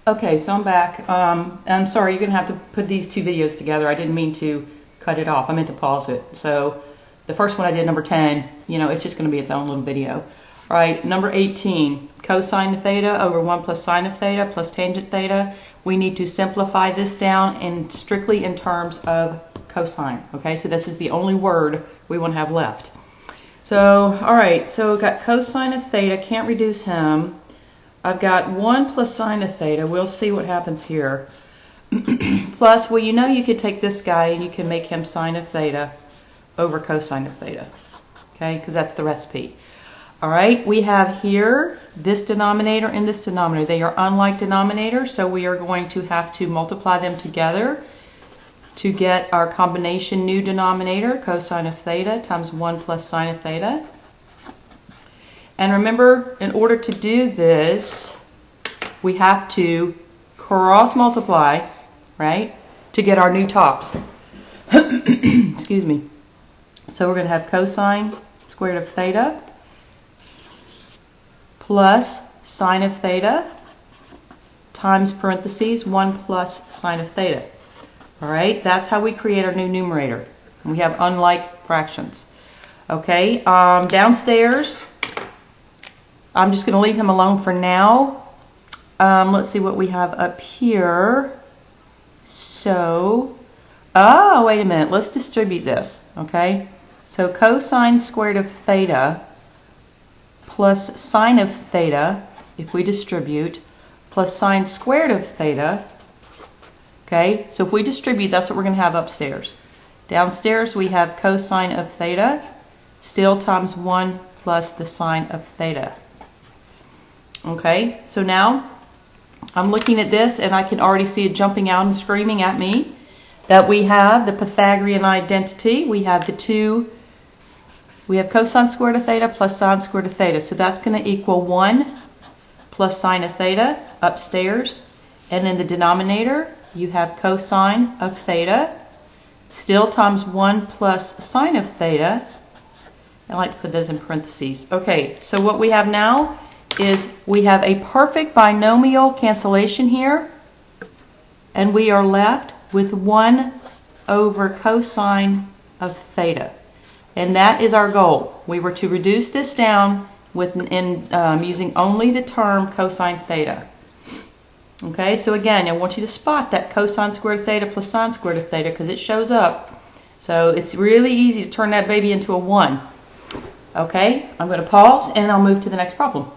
Okay, so I'm back. I'm sorry, you're going to have to put these two videos together. I didn't mean to cut it off. I meant to pause it. So the first one I did, number 10, it's just going to be its own little video. All right, number 18, cosine of theta over 1 plus sine of theta plus tangent theta. We need to simplify this down strictly in terms of cosine. Okay, so this is the only word we want to have left. So, all right, so we've got cosine of theta, can't reduce him. I've got 1 plus sine of theta. We'll see what happens here. Plus, well, you could take this guy and you can make him sine of theta over cosine of theta. Okay, because that's the recipe. All right, we have here this denominator and this denominator. They are unlike denominators, so we are going to have to multiply them together to get our combination new denominator, cosine of theta times 1 plus sine of theta. And remember, in order to do this, we have to cross multiply, right, to get our new tops. Excuse me. So we're going to have cosine squared of theta plus sine of theta times parentheses 1 plus sine of theta. All right, that's how we create our new numerator. We have unlike fractions. Okay, downstairs, I'm just going to leave him alone for now. Let's see what we have up here. So, wait a minute. Let's distribute this. Okay, so cosine squared of theta plus sine of theta, if we distribute, plus sine squared of theta. Okay, so if we distribute, that's what we're going to have upstairs. Downstairs, we have cosine of theta, still times 1 plus the sine of theta. Okay, so now I'm looking at this and I can already see it jumping out and screaming at me that we have the Pythagorean identity. We have we have cosine squared of theta plus sine squared of theta. So that's going to equal 1 plus sine of theta upstairs. And in the denominator, you have cosine of theta, still times 1 plus sine of theta. I like to put those in parentheses. Okay, so what we have now is we have a perfect binomial cancellation here, and we are left with 1 over cosine of theta. And that is our goal. We were to reduce this down using only the term cosine theta. Okay, so again, I want you to spot that cosine squared of theta plus sine squared of theta because it shows up. So it's really easy to turn that baby into a 1. Okay, I'm going to pause and I'll move to the next problem.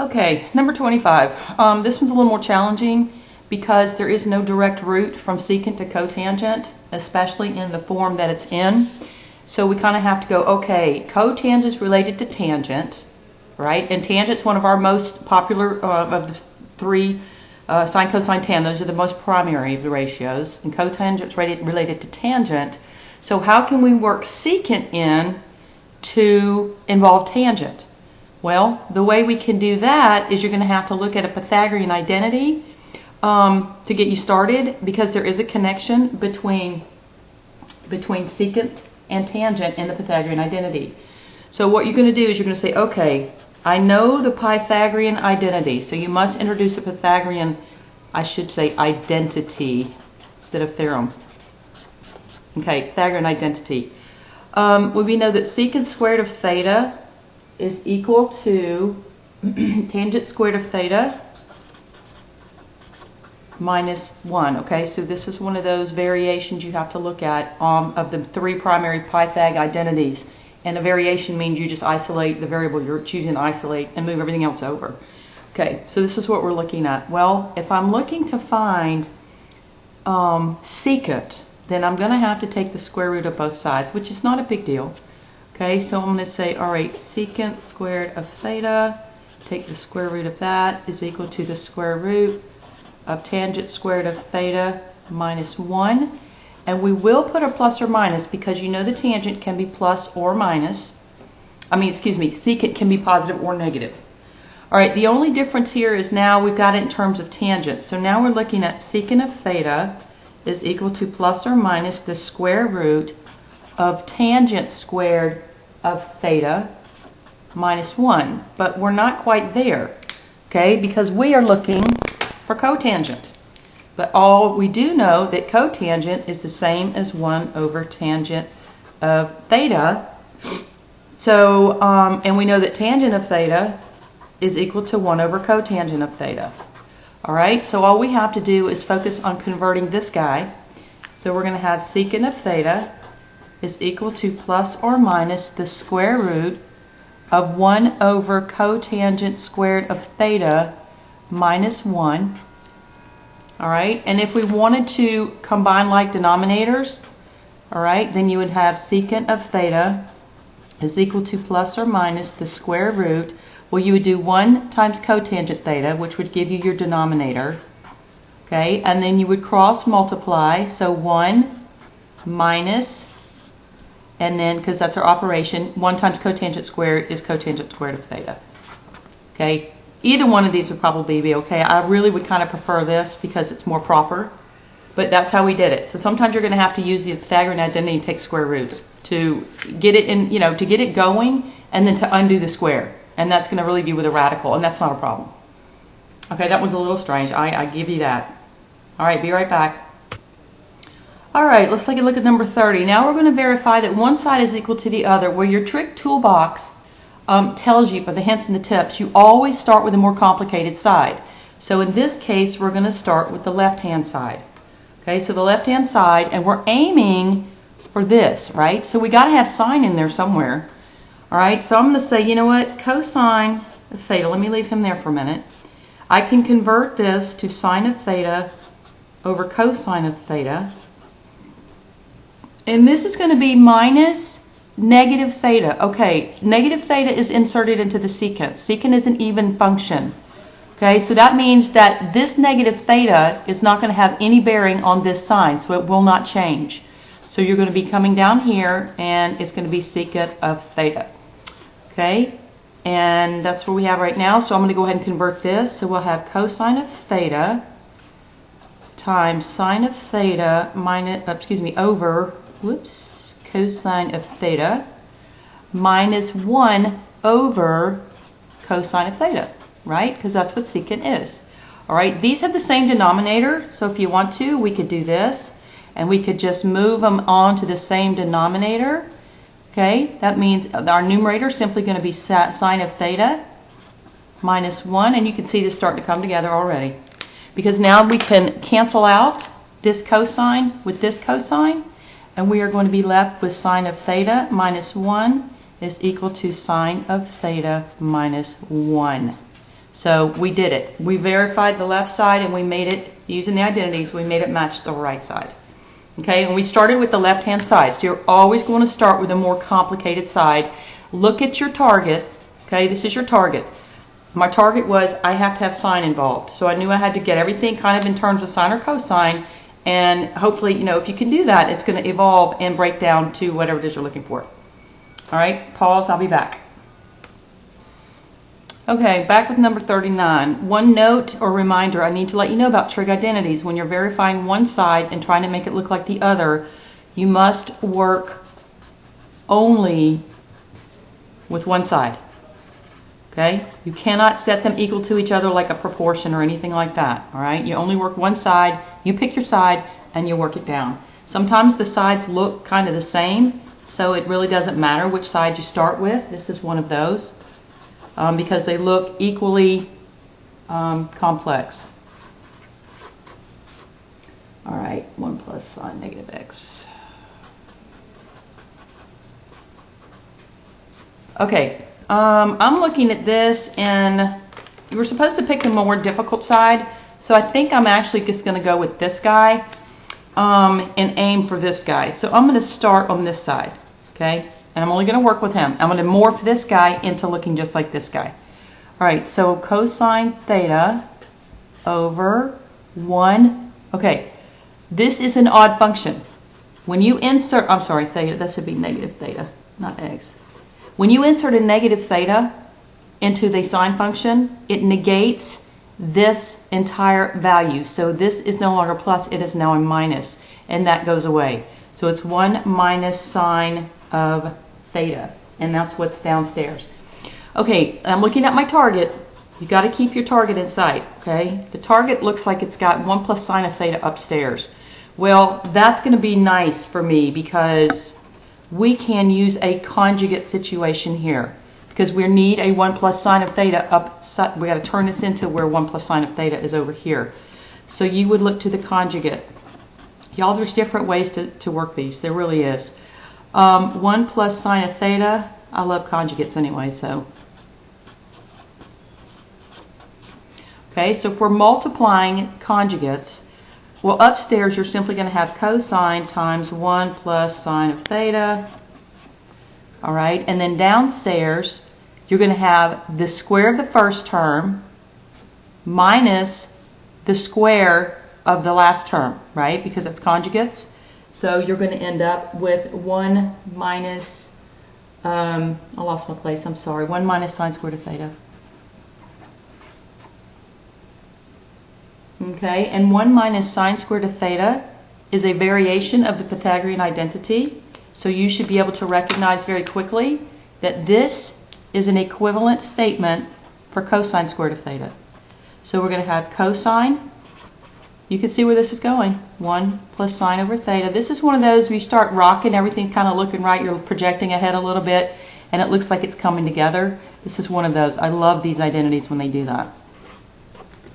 Okay, number 25. This one's a little more challenging because there is no direct route from secant to cotangent, especially in the form that it's in. So we kind of have to go, okay, cotangent is related to tangent, right? And tangent's one of our most popular of the three, sine, cosine, tan. Those are the most primary of the ratios. And cotangent's related to tangent. So how can we work secant in to involve tangent? Well, the way we can do that is you're going to have to look at a Pythagorean identity to get you started, because there is a connection between secant and tangent in the Pythagorean identity. So what you're going to do is you're going to say, okay, I know the Pythagorean identity, so you must introduce a Pythagorean, I should say, identity instead of theorem. Okay, Pythagorean identity. We know that secant squared of theta is equal to tangent squared of theta minus 1. Okay, so this is one of those variations you have to look at of the three primary Pythag identities. And a variation means you just isolate the variable you're choosing to isolate and move everything else over. Okay, so this is what we're looking at. Well, if I'm looking to find secant, then I'm going to have to take the square root of both sides, which is not a big deal. Okay, so I'm going to say, all right, secant squared of theta, take the square root of that, is equal to the square root of tangent squared of theta minus 1. And we will put a plus or minus because you know the tangent can be plus or minus. Secant can be positive or negative. All right, the only difference here is now we've got it in terms of tangent. So now we're looking at secant of theta is equal to plus or minus the square root of tangent squared of theta minus 1. But we're not quite there. okay, because we are looking for cotangent. But all we do know that cotangent is the same as 1 over tangent of theta. So, and we know that tangent of theta is equal to 1 over cotangent of theta. All right, so all we have to do is focus on converting this guy. So we're going to have secant of theta is equal to plus or minus the square root of 1 over cotangent squared of theta minus 1. All right, and if we wanted to combine like denominators, all right, then you would have secant of theta is equal to plus or minus the square root. Well, you would do 1 times cotangent theta, which would give you your denominator. Okay, and then you would cross multiply, so 1 minus, and then, because that's our operation, 1 times cotangent squared is cotangent squared of theta. Okay, either one of these would probably be okay. I really would kind of prefer this because it's more proper, but that's how we did it. So sometimes you're going to have to use the Pythagorean identity and take square roots to get it in, to get it going, and then to undo the square. And that's going to really be with a radical, and that's not a problem. Okay, that was a little strange. I give you that. All right, be right back. All right, let's take a look at number 30. Now we're going to verify that one side is equal to the other. Where your trick toolbox tells you for the hints and the tips, you always start with a more complicated side. So in this case, we're going to start with the left-hand side. Okay, so the left-hand side, and we're aiming for this, right? So we got to have sine in there somewhere. All right, so I'm going to say, you know what, cosine of theta, let me leave him there for a minute. I can convert this to sine of theta over cosine of theta. And this is going to be minus negative theta. Okay, negative theta is inserted into the secant. Secant is an even function. Okay, so that means that this negative theta is not going to have any bearing on this sine, so it will not change. So you're going to be coming down here, and it's going to be secant of theta. Okay, and that's what we have right now. So I'm going to go ahead and convert this. So we'll have cosine of theta times sine of theta minus, over, cosine of theta minus 1 over cosine of theta, right? Because that's what secant is. All right, these have the same denominator, so if you want to, we could do this, and we could just move them on to the same denominator. Okay, that means our numerator is simply going to be sine of theta minus 1, and you can see this starting to come together already. Because now we can cancel out this cosine with this cosine, and we are going to be left with sine of theta minus 1 is equal to sine of theta minus 1. So we did it. We verified the left side, and we made it, using the identities, we made it match the right side. Okay, and we started with the left-hand side. So you're always going to start with a more complicated side. Look at your target. Okay, this is your target. My target was I have to have sine involved. So I knew I had to get everything kind of in terms of sine or cosine. And hopefully, if you can do that, it's going to evolve and break down to whatever it is you're looking for. All right, pause. I'll be back. Okay, back with number 39. One note or reminder I need to let you know about trig identities. When you're verifying one side and trying to make it look like the other, you must work only with one side. Okay? You cannot set them equal to each other like a proportion or anything like that. All right? You only work one side, you pick your side, and you work it down. Sometimes the sides look kind of the same, so it really doesn't matter which side you start with. This is one of those. Because they look equally complex. All right, 1 plus sine negative x. Okay, I'm looking at this, and you were supposed to pick the more difficult side, so I think I'm actually just going to go with this guy and aim for this guy. So I'm going to start on this side, okay? And I'm only going to work with him. I'm going to morph this guy into looking just like this guy. All right, so cosine theta over 1. Okay, this is an odd function. When you insert, I'm sorry, theta, that should be negative theta, not x. When you insert a negative theta into the sine function, it negates this entire value. So this is no longer plus, it is now a minus, and that goes away. So it's 1 minus sine of theta, and that's what's downstairs. Okay, I'm looking at my target. You got to keep your target in sight, okay? The target looks like it's got 1 plus sine of theta upstairs. Well, that's going to be nice for me because we can use a conjugate situation here because we need a 1 plus sine of theta up. We got to turn this into where 1 plus sine of theta is over here. So you would look to the conjugate. Y'all, there's different ways to work these. There really is. 1 plus sine of theta. I love conjugates anyway, so. Okay, so if we're multiplying conjugates, well, upstairs you're simply going to have cosine times 1 plus sine of theta. All right, and then downstairs you're going to have the square of the first term minus the square of the last term, right? Because it's conjugates. So you're going to end up with 1 minus, I lost my place, I'm sorry, 1 minus sine squared of theta. Okay, and 1 minus sine squared of theta is a variation of the Pythagorean identity. So you should be able to recognize very quickly that this is an equivalent statement for cosine squared of theta. So we're going to have cosine. You can see where this is going. 1 plus sine over theta. This is one of those where you start rocking, everything's kind of looking right, you're projecting ahead a little bit, and it looks like it's coming together. This is one of those. I love these identities when they do that.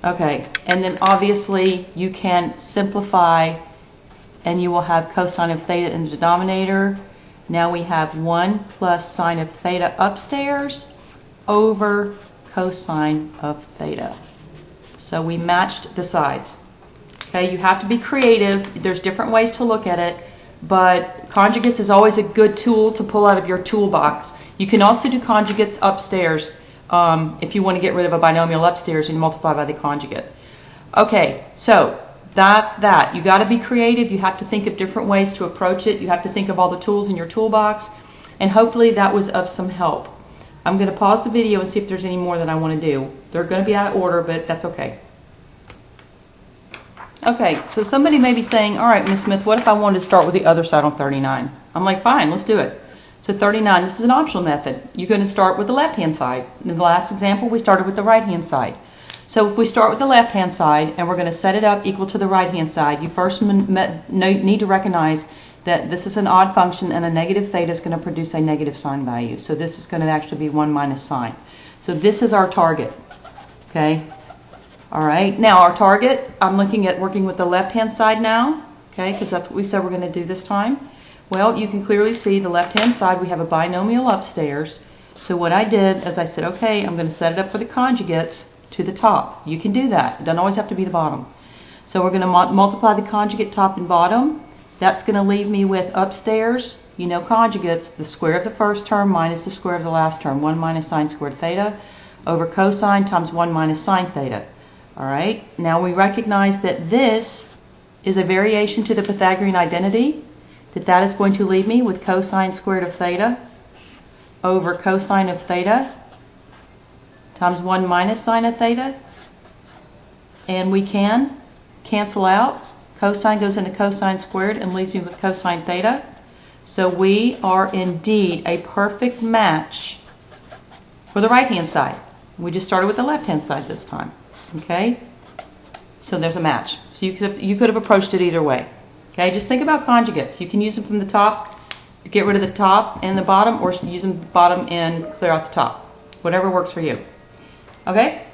Okay, and then obviously you can simplify and you will have cosine of theta in the denominator. Now we have 1 plus sine of theta upstairs over cosine of theta. So we matched the sides. Okay, you have to be creative. There's different ways to look at it, but conjugates is always a good tool to pull out of your toolbox. You can also do conjugates upstairs if you want to get rid of a binomial upstairs and multiply by the conjugate. Okay, so that's that. You got to be creative. You have to think of different ways to approach it. You have to think of all the tools in your toolbox, and hopefully that was of some help. I'm going to pause the video and see if there's any more that I want to do. They're going to be out of order, but that's okay. Okay, so somebody may be saying, all right, Ms. Smith, what if I wanted to start with the other side on 39? I'm like, fine, let's do it. So 39, this is an optional method. You're going to start with the left-hand side. In the last example, we started with the right-hand side. So if we start with the left-hand side and we're going to set it up equal to the right-hand side, you first need to recognize that this is an odd function and a negative theta is going to produce a negative sign value. So this is going to actually be 1 minus sine. So this is our target. Okay? All right. Now our target, I'm looking at working with the left-hand side now. Okay? Because that's what we said we're going to do this time. Well, you can clearly see the left-hand side, we have a binomial upstairs. So what I did is I said, okay, I'm going to set it up for the conjugates to the top. You can do that. It doesn't always have to be the bottom. So we're going to multiply the conjugate top and bottom. That's going to leave me with upstairs, you know conjugates, the square of the first term minus the square of the last term, 1 minus sine squared theta over cosine times 1 minus sine theta. All right. Now we recognize that this is a variation to the Pythagorean identity. That is going to leave me with cosine squared of theta over cosine of theta times 1 minus sine of theta. And we can cancel out. Cosine goes into cosine squared and leaves me with cosine theta. So we are indeed a perfect match for the right-hand side. We just started with the left-hand side this time. Okay? So there's a match. So you could have approached it either way. Okay, just think about conjugates. You can use them from the top, get rid of the top and the bottom, or use them bottom and clear out the top. Whatever works for you. Okay?